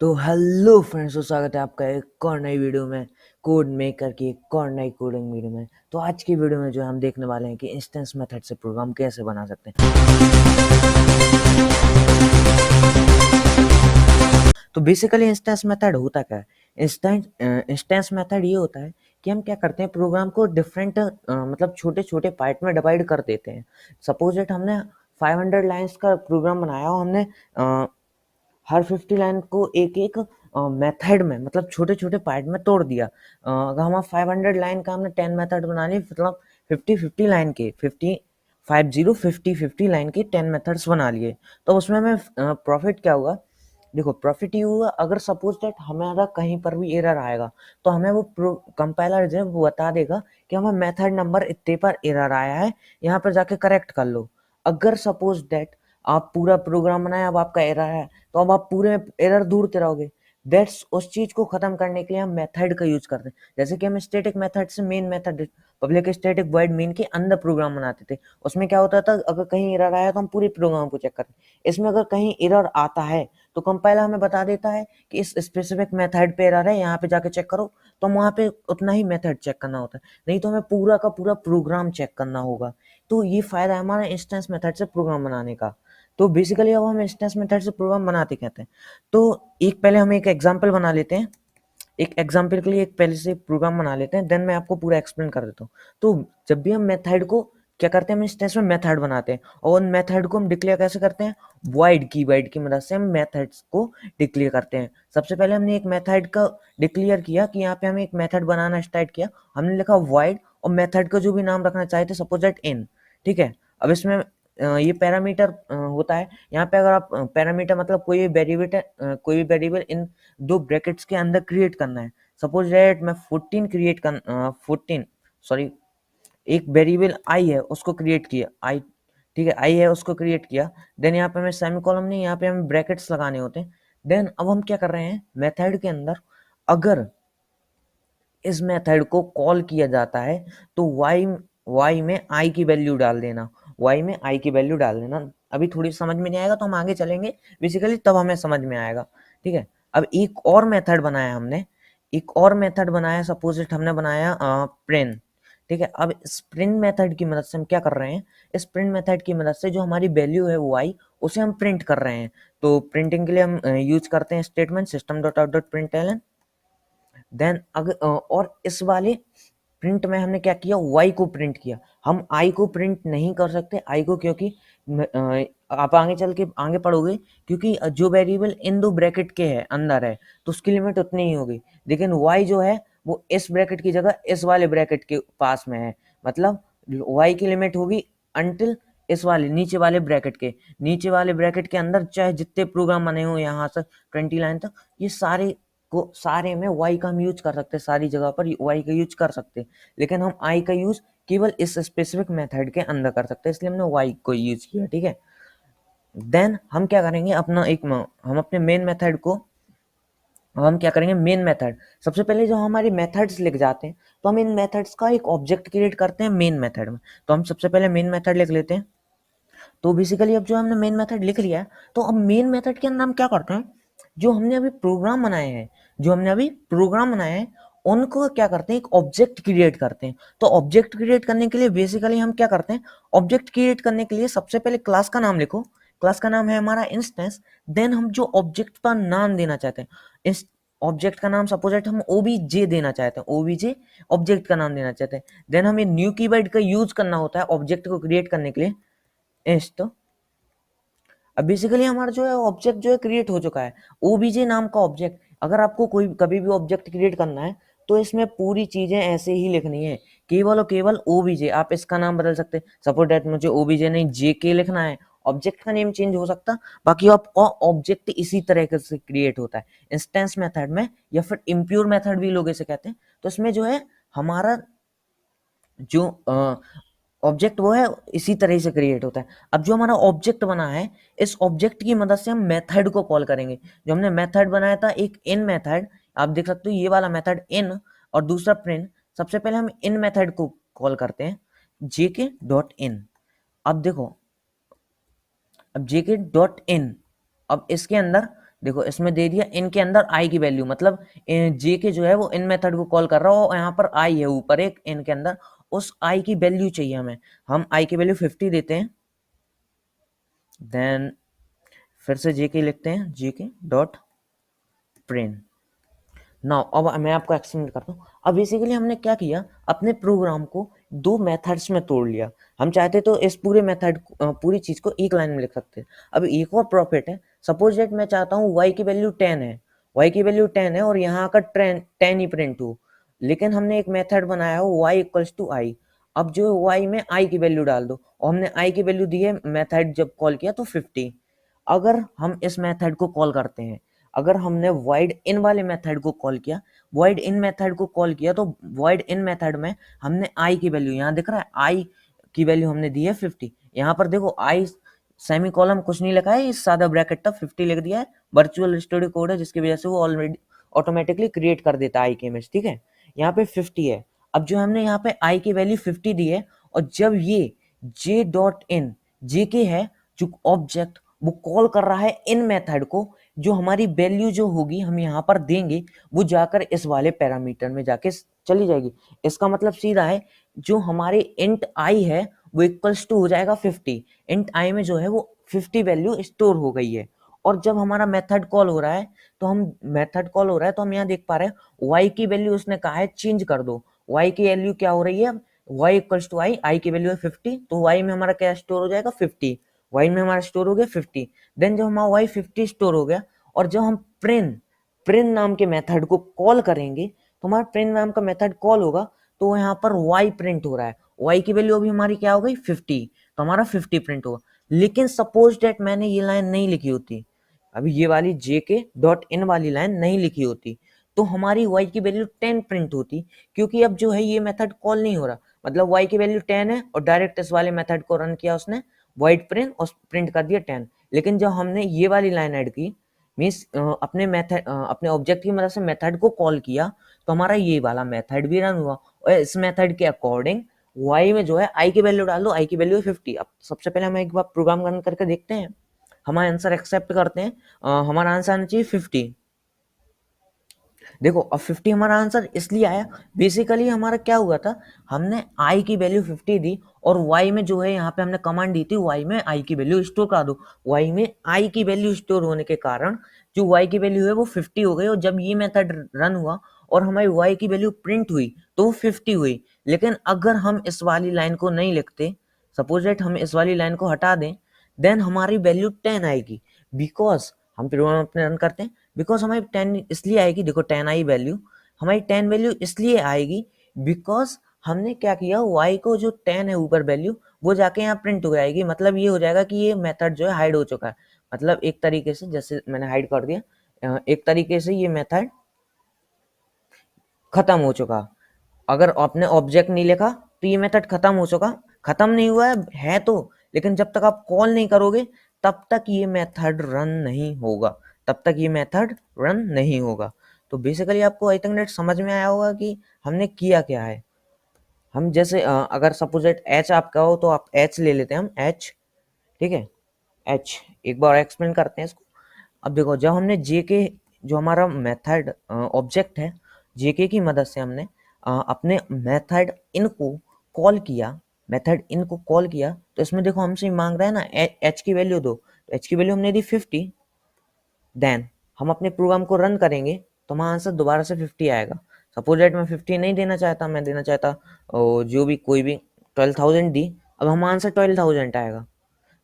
तो hello friends, तो स्वागत है आपका एक और नई वीडियो में, कोड मेकर की एक और नई कोडिंग वीडियो में। तो आज की वीडियो में जो हम देखने वाले हैं कि इंस्टेंस मेथड से प्रोग्राम कैसे बना सकते हैं। तो बेसिकली इंस्टेंस मेथड होता क्या है? इंस्टेंस मेथड ये होता है कि हम क्या करते हैं, प्रोग्राम को डिफरेंट मतलब छोटे छोटे पार्ट में डिवाइड कर देते हैं। सपोज दैट हमने 500 लाइंस का प्रोग्राम बनाया और हमने हर 50 लाइन को एक एक मेथड में मतलब छोटे छोटे पार्ट में तोड़ दिया। अगर हमारा 500 लाइन का हमने 10 मेथड बना लिए, मतलब 50 लाइन के 50 लाइन के 10 मेथड्स बना लिए। तो उसमें हमें प्रॉफिट क्या हुआ? देखो, प्रॉफिट ये हुआ, अगर सपोज दैट हमारा कहीं पर भी एरर आएगा तो हमें वो कंपाइलर जो है वो बता देगा कि हमें मेथड नंबर इतने पर एरर आया है, यहाँ पर जाके करेक्ट कर लो। अगर सपोज दैट आप पूरा प्रोग्राम बनाए, अब आपका एरर है, तो अब आप पूरे एरर ढूंढते रहोगे। दैट्स उस चीज को खत्म करने के लिए हम मेथड का यूज करते हैं। जैसे कि हम स्टैटिक मेथड से main method, public static void main के अंदर प्रोग्राम बनाते थे। उसमें क्या होता था, अगर कहीं एरर आया तो हम पूरे प्रोग्राम को चेक करते हैं। इसमें अगर कहीं एरर आता है तो कंपाइलर हमें बता देता है कि इस स्पेसिफिक मेथड पे एरर है, यहाँ पे जाके चेक करो। तो हम वहाँ पे उतना ही मेथड चेक करना होता है, नहीं तो हमें पूरा का पूरा प्रोग्राम चेक करना होगा। तो ये फायदा है हमारा इंस्टेंस मेथड से प्रोग्राम बनाने का। तो बेसिकली अब हम इंस्टेंस मेथड से प्रोग्राम बनाते कहते हैं। तो एक पहले हम एक एग्जांपल बना लेते हैं। एक एग्जांपल के लिए एक पहले से प्रोग्राम बना लेते हैं, देन मैं आपको पूरा एक्सप्लेन कर देता हूँ। तो जब भी हम मेथड को क्या करते हैं, हम इंस्टेंस में मेथड बनाते हैं और उन मेथड को हम डिक्लेयर कैसे करते हैं? वॉइड कीवर्ड की मदद से हम मेथड्स को डिक्लेयर करते हैं। सबसे पहले हमने एक मेथड का डिक्लेयर किया कि यहाँ पे हमें एक मेथड बनाना स्टार्ट किया। हमने लिखा वॉइड और मेथड का जो भी नाम रखना चाहते थे, सपोज दैट इन। ठीक है। अब इसमें ये पैरामीटर होता है। यहाँ पे अगर आप पैरामीटर मतलब कोई भी वेरिएबल इन दो ब्रैकेट्स के अंदर क्रिएट करना है। सपोज दैट मैं 14 सॉरी, एक वेरिएबल आई है उसको क्रिएट किया, आई, ठीक है, आई है उसको क्रिएट किया। देन यहाँ पे हमें सेमीकोलन नहीं, यहाँ पे हमें ब्रैकेट्स लगाने होते हैं। देन अब हम क्या कर रहे हैं, मेथड के अंदर अगर इस मेथड को कॉल किया जाता है तो y में i की वैल्यू डाल देना, y में i की वैल्यू डाल देना। अभी थोड़ी समझ में नहीं आएगा तो हम आगे चलेंगे, बेसिकली तब हमें समझ में आएगा। ठीक है। अब एक और मेथड बनाया हमने, एक और मेथड बनाया, सपोज इट हमने बनाया प्रिंट। ठीक है। अब स्प्रिंट मेथड की मदद से हम क्या कर रहे हैं, इस प्रिंट मेथड की मदद से जो हमारी वैल्यू है y, उसे हम प्रिंट कर रहे हैं। तो प्रिंटिंग के लिए हम यूज करते हैं statement system dot out dot print. Then अगर और इस वाले प्रिंट में हमने क्या किया, y को प्रिंट किया। हम i को प्रिंट नहीं कर सकते, i को, क्योंकि आप आगे चल के आगे पढ़ोगे, क्योंकि जो वेरिएबल इन दो ब्रैकेट के है अंदर है तो उसकी लिमिट उतनी ही होगी। लेकिन y जो है वो इस ब्रैकेट की जगह इस वाले ब्रैकेट के पास में है, मतलब y की लिमिट होगी अंटिल इस वाले नीचे वाले ब्रैकेट के, नीचे वाले ब्रैकेट के अंदर चाहे जितने प्रोग्राम बने हो यहाँ से 20 लाइन तक, ये सारे में y का हम यूज कर सकते हैं, सारी जगह पर y का यूज कर सकते हैं। लेकिन हम i का यूज केवल इस स्पेसिफिक मेथड के अंदर कर सकते हैं, इसलिए हमने y को यूज किया। ठीक है। देन हम क्या करेंगे, हम अपने मेन मेथड को, हम क्या करेंगे, मेन मेथड, सबसे पहले जो हमारे मेथड्स लिख जाते हैं तो हम इन मेथड्स का एक ऑब्जेक्ट क्रिएट करते हैं मेन मेथड में। तो हम सबसे पहले मेन मेथड लिख लेते हैं। तो बेसिकली अब जो हमने मेन मेथड लिख लिया है, तो अब मेन मेथड के अंदर हम क्या करते हैं, जो हमने अभी प्रोग्राम बनाए हैं उनको क्या करते हैं, एक ऑब्जेक्ट क्रिएट करते हैं। तो ऑब्जेक्ट क्रिएट करने के लिए बेसिकली हम क्या करते हैं, ऑब्जेक्ट क्रिएट करने के लिए सबसे पहले क्लास का नाम लिखो। क्लास का नाम है हमारा इंस्टेंस। देन हम जो ऑब्जेक्ट का नाम देना चाहते हैं, इस ऑब्जेक्ट का नाम सपोज हम ओबीजे देना चाहते हैं, ओबीजे ऑब्जेक्ट का नाम देना चाहते हैं। देन हमें न्यू कीवर्ड का यूज करना होता है ऑब्जेक्ट को क्रिएट करने के लिए, इंस्ट। अब बेसिकली हमारा जो है ऑब्जेक्ट जो है क्रिएट हो चुका है, ओबीजे नाम का ऑब्जेक्ट। अगर आपको कोई कभी भी ऑब्जेक्ट क्रिएट करना है तो इसमें पूरी चीजें ऐसे ही लिखनी है, केवल और केवल ओबीजे। आप इसका नाम बदल सकते हैं, सपोज दैट मुझे ओबीजे नहीं जेके लिखना है, ऑब्जेक्ट का नेम चेंज हो सकता, बाकी आपका ऑब्जेक्ट इसी तरह से क्रिएट होता है इंस्टेंस मेथड में, या फिर इम्प्योर मेथड भी लोग इसे कहते हैं। तो इसमें जो है हमारा जो ऑब्जेक्ट वो है इसी तरह से क्रिएट होता है। अब जो हमारा ऑब्जेक्ट बना है, इस ऑब्जेक्ट की मदद से हम मेथड को कॉल करेंगे। जो हमने मेथड बनाया था एक इन मेथड, आप देख सकते हो ये वाला मेथड इन और दूसरा प्रिंट। सबसे पहले हम इन मेथड को कॉल करते हैं, जेके डॉट इन। अब देखो, अब जेके डॉट इन, अब इसके अंदर देखो इसमें दे दिया इन के अंदर आई की वैल्यू, मतलब जे के जो है वो इन मेथड को कॉल कर रहा हो और यहाँ पर आई है ऊपर एक इन के अंदर, उस आई की वैल्यू चाहिए हमें। हम आई की वैल्यू 50 देते हैं, देन फिर से जे के लिखते हैं, जे के डॉट प्रिंट। नाउ अब मैं आपको एक्सप्लेन करता हूँ। अब बेसिकली हमने क्या किया, अपने प्रोग्राम को दो मेथड्स में तोड़ लिया। हम चाहते तो इस पूरे मेथड पूरी चीज को एक लाइन में लिख सकते हैं। अब एक और प्रॉफिट है, सपोज दैट मैं चाहता हूँ y की वैल्यू 10 है, y की वैल्यू 10 है और यहाँ का 10 ही प्रिंट हो, लेकिन हमने एक मेथड बनाया हो y इक्वल्स टू आई। अब जो y में i की वैल्यू डाल दो और हमने i की वैल्यू दी है, मेथड जब कॉल किया तो 50। अगर हम इस मेथड को कॉल करते हैं, अगर हमने void in वाले मेथड को कॉल किया, void in मेथड को कॉल किया, तो void in मेथड में हमने i की वैल्यू, यहाँ दिख रहा है i की वैल्यू हमने दी है 50। यहाँ पर देखो i सेमी कॉलम कुछ नहीं लिखा है, इस सादा ब्रैकेट तक 50 लिख दिया है। वर्चुअल स्टूडियो कोड है जिसकी वजह से वो ऑलरेडी ऑटोमेटिकली क्रिएट कर देता है i की इमेज, ठीक है। यहाँ पे 50 है। अब जो हमने यहाँ पे i की वैल्यू 50 दी है, और जब ये j डॉट इन जे के है जो ऑब्जेक्ट, वो कॉल कर रहा है इन मेथड को, जो हमारी वैल्यू जो होगी हम यहाँ पर देंगे वो जाकर इस वाले पैरामीटर में जाके चली जाएगी। इसका मतलब सीधा है, जो हमारे इंट आई है वो इक्वल्स टू हो जाएगा 50। इंट आई में जो है वो 50 वैल्यू स्टोर हो गई है। और जब हमारा मेथड कॉल हो रहा है तो हम यहाँ देख पा रहे हैं y की वैल्यू उसने कहा है चेंज कर दो। y की वैल्यू क्या हो रही है, y इक्वल्स टू आई की वैल्यू है 50, तो y में हमारा क्या स्टोर हो जाएगा 50, y में हमारा स्टोर हो गया 50। देन जब हमारा y 50 स्टोर हो गया, और जब हम प्रिंट नाम के मेथड को कॉल करेंगे, तो हमारा प्रिंट नाम का मेथड कॉल होगा, तो यहाँ पर y प्रिंट हो रहा है, y की वैल्यू अभी हमारी क्या हो गई 50, तो हमारा 50 प्रिंट होगा। लेकिन सपोज डेट मैंने ये लाइन नहीं लिखी होती, अभी ये वाली जेके डॉट इन वाली लाइन नहीं लिखी होती, तो हमारी y की वैल्यू 10 प्रिंट होती, क्योंकि अब जो है ये मेथड कॉल नहीं हो रहा, मतलब y की वैल्यू 10 है और डायरेक्ट इस वाले मेथड को रन किया उसने, वाइड प्रिंट और प्रिंट कर दिया 10। लेकिन जब हमने ये वाली लाइन ऐड की, मीन्स अपने ऑब्जेक्ट की मदद से मेथड को कॉल किया, तो हमारा ये वाला मेथड भी रन हुआ, और इस मेथड के अकॉर्डिंग y में जो है i की वैल्यू डाल दो, i की वैल्यू है 50। अब सबसे पहले हम एक बार प्रोग्राम रन करके देखते हैं, हमारा आंसर एक्सेप्ट करते हैं। हमारा आंसर आना चाहिए 50। देखो अब 50 हमारा आंसर इसलिए आया, बेसिकली हमारा क्या हुआ था, हमने i की वैल्यू 50 दी और y में जो है यहाँ पे हमने कमांड दी थी y में i की वैल्यू स्टोर कर दो। y में i की वैल्यू स्टोर होने के कारण जो y की वैल्यू है वो 50 हो गई, और जब ये मेथड रन हुआ और हमारी y की वैल्यू प्रिंट हुई तो वो 50 हुई। लेकिन अगर हम इस वाली लाइन को नहीं लिखते, सपोज दैट हम इस वाली लाइन को हटा दें, देन हमारी वैल्यू 10 आएगी, बिकॉज हम प्रोग्राम अपने रन करते हैं, बिकॉज हमारी 10 इसलिए आएगी, देखो 10 आई वैल्यू, हमारी 10 वैल्यू इसलिए आएगी बिकॉज हमने क्या किया, y को जो 10 है ऊपर वैल्यू वो जाके यहाँ प्रिंट हो जाएगी। मतलब ये हो जाएगा कि ये मेथड जो है हाइड हो चुका है, मतलब एक तरीके से जैसे मैंने हाइड कर दिया, एक तरीके से ये मेथड खत्म हो चुका। अगर आपने ऑब्जेक्ट नहीं लिखा तो ये मेथड खत्म हो चुका, खत्म नहीं हुआ है तो, लेकिन जब तक आप कॉल नहीं करोगे तब तक ये मेथड रन नहीं होगा, तब तक ये मेथड रन नहीं होगा। तो बेसिकली आपको आई थिंक नेट समझ में आया होगा कि हमने किया क्या है। हम जैसे अगर सपोज एच आपका हो तो आप एच ले लेते हैं, हम एच, ठीक है, एच एक बार एक्सप्लेन करते हैं इसको। अब देखो जब हमने जेके जो हमारा मेथड ऑब्जेक्ट है, जेके की मदद से हमने अपने मेथड इन को कॉल किया, मेथड इन को कॉल किया, तो इसमें देखो हमसे मांग रहा है ना एच की वैल्यू दो, तो एच की वैल्यू हमने दी 50। देन हम अपने प्रोग्राम को रन करेंगे तो हमारा आंसर दोबारा से 50 आएगा। सपोज दैट मैं 50 नहीं देना चाहता, मैं देना चाहता जो भी कोई भी 12,000 दी, अब हमारा आंसर 12,000 आएगा।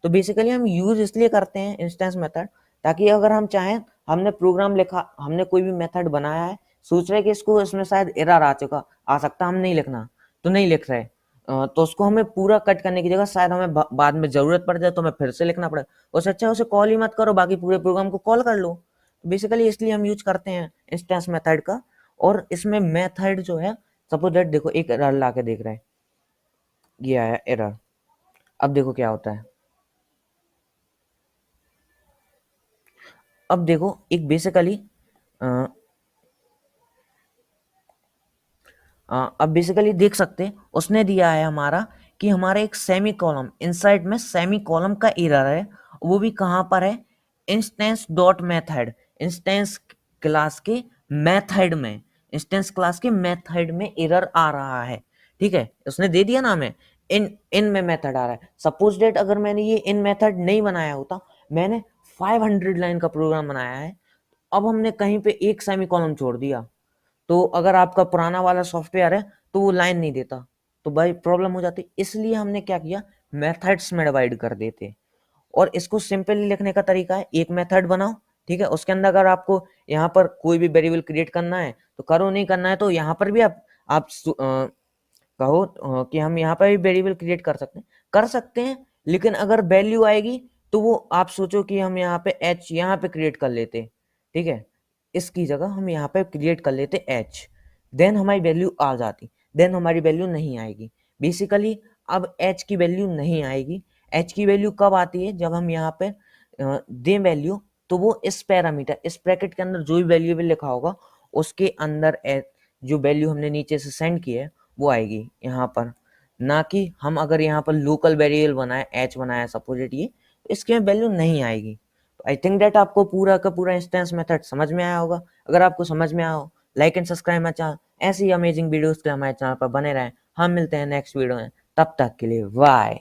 तो बेसिकली हम यूज इसलिए करते हैं इंस्टेंस मेथड, ताकि अगर हम चाहें, हमने प्रोग्राम लिखा, हमने कोई भी मेथड बनाया है, सोच रहे कि इसको इसमें शायद एरर आ सकता, हम नहीं लिखना, तो नहीं लिख रहे, तो उसको हमें पूरा कट करने की जगह शायद हमें बाद में जरूरत पड़ जाए तो हमें फिर से लिखना पड़े, उससे अच्छा उसे कॉल ही मत करो, बाकी पूरे प्रोग्राम को कॉल कर लो। तो बेसिकली इसलिए हम यूज करते हैं इंस्टेंस मेथड का। और इसमें मेथड जो है, सपोज दैट देखो एक एरर ला के देख रहे हैं, ये आया एरर, अब देखो क्या होता है। अब देखो एक बेसिकली अब बेसिकली देख सकते हैं उसने दिया है हमारा कि हमारा एक सेमी कॉलम इनसाइड में सेमी कॉलम का एरर है, वो भी कहाँ पर है, instance dot method. Instance class के मेथड में, इंस्टेंस क्लास के मेथड में एरर आ रहा है, ठीक है, उसने दे दिया ना हमें इन में मेथड आ रहा है। सपोज डेट अगर मैंने ये इन मेथड नहीं बनाया होता, मैंने 500 लाइन का प्रोग्राम बनाया है, अब हमने कहीं पे एक सेमी कॉलम छोड़ दिया, तो अगर आपका पुराना वाला सॉफ्टवेयर है तो वो लाइन नहीं देता, तो भाई प्रॉब्लम हो जाती। इसलिए हमने क्या किया, मेथड्स में डिवाइड कर देते। और इसको सिंपली लिखने का तरीका है, एक मेथड बनाओ, ठीक है, उसके अंदर अगर आपको यहाँ पर कोई भी वेरिएबल क्रिएट करना है तो करो, नहीं करना है तो यहाँ पर भी आप कहो कि हम यहाँ पर भी वेरिएबल क्रिएट कर सकते हैं, लेकिन अगर वैल्यू आएगी तो वो आप सोचो कि हम यहाँ पे एच यहाँ पे क्रिएट कर लेते, ठीक है, इसकी जगह हम यहाँ पे क्रिएट कर लेते एच, देन हमारी वैल्यू आ जाती, देन हमारी वैल्यू नहीं आएगी। बेसिकली अब एच की वैल्यू नहीं आएगी। एच की वैल्यू कब आती है, जब हम यहाँ पे दें वैल्यू, तो वो इस पैरामीटर, इस ब्रैकेट के अंदर जो भी वैल्यूएबल लिखा होगा उसके अंदर जो वैल्यू हमने नीचे से सेंड की है वो आएगी यहाँ पर, ना कि हम अगर यहाँ पर लोकल वेरिएबल बनाए एच बनाया सपोज इट, ये तो इसके वैल्यू नहीं आएगी। आई थिंक दैट आपको पूरा का पूरा इंस्टेंस मेथड समझ में आया होगा। अगर आपको समझ में आया हो, like and subscribe my channel, ऐसी अमेजिंग वीडियोस के लिए हमारे चैनल पर बने रहें। हम मिलते हैं नेक्स्ट वीडियो में, तब तक के लिए बाय।